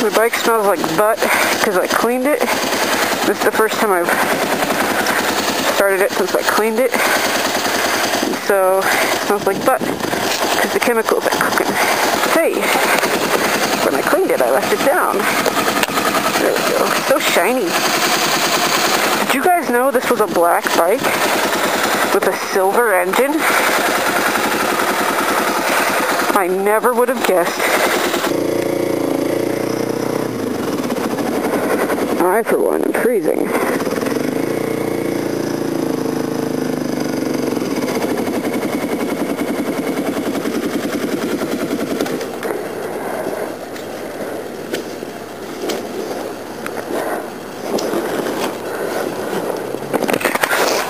The bike smells like butt because I cleaned it. This is the first time I've started it since I cleaned it. And so it smells like butt because the chemicals are cooking. Hey, when I cleaned it, I left it down. There we go. So shiny. Did you guys know this was a black bike with a silver engine? I never would have guessed. I, for one, am freezing.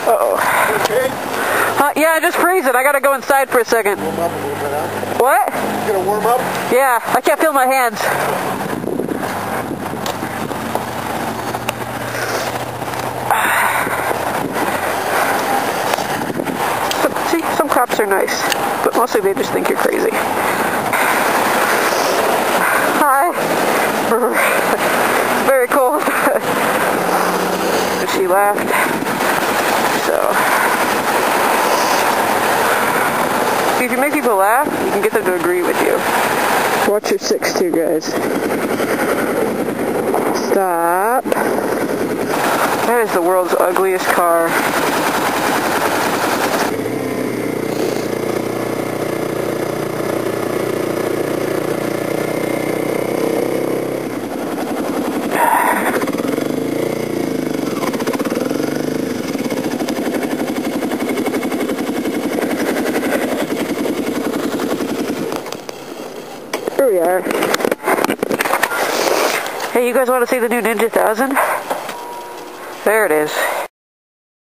Uh-oh. Okay? Yeah, just freeze it. I gotta go inside for a second. Warm up a little bit, huh? What? You gonna warm up? Yeah, I can't feel my hands. See, some cops are nice, but mostly they just think you're crazy. Hi. Very cold. And she laughed. So, if you make people laugh, you can get them to agree with you. Watch your 6'2", guys. Stop. That is the world's ugliest car. Here we are. Hey, you guys want to see the new Ninja 1000? There it is.